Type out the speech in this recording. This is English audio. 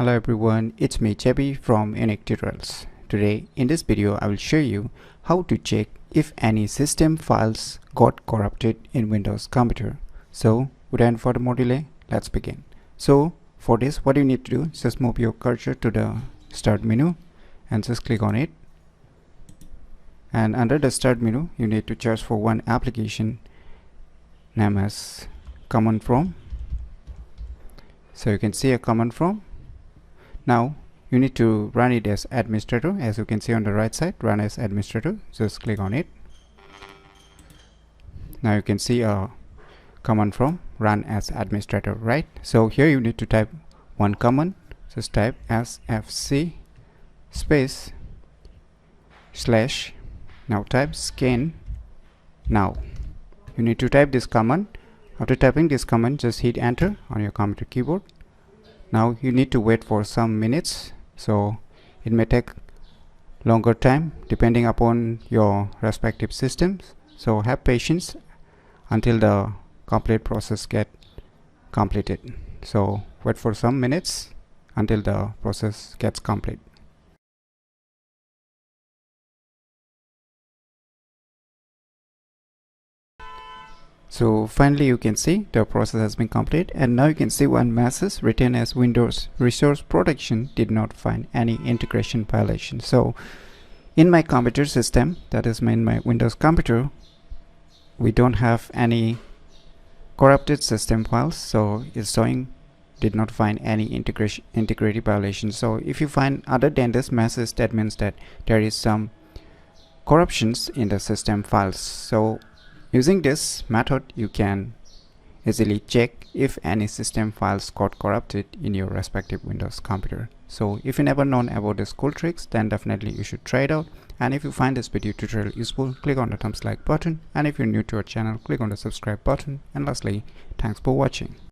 Hello everyone, it's me Chebby from UniqueTutorials. Today in this video I will show you how to check if any system files got corrupted in Windows computer. So without further more delay, let's begin. So for this, what you need to do is just move your cursor to the start menu and just click on it. And under the start menu you need to search for one application named as command from. So you can see a command from. Now you need to run it as administrator. As you can see on the right side, run as administrator. Just click on it. Now you can see a command from run as administrator, right? So here you need to type one command. Just type sfc space / now type scan now. You need to type this command. After typing this command, just hit enter on your computer keyboard. Now you need to wait for some minutes, so it may take longer time depending upon your respective systems. So have patience until the complete process get completed. So wait for some minutes until the process gets complete. So finally you can see the process has been complete, and now you can see one message written as Windows Resource Protection did not find any integration violation. So in my computer system, that is in my Windows computer, we don't have any corrupted system files, so it's showing did not find any integrity violation. So if you find other than this message, that means that there is some corruptions in the system files. So using this method, you can easily check if any system files got corrupted in your respective Windows computer. So if you never known about these cool tricks, then definitely you should try it out. And if you find this video tutorial useful, click on the thumbs like button. And if you're new to our channel, click on the subscribe button. And lastly, thanks for watching.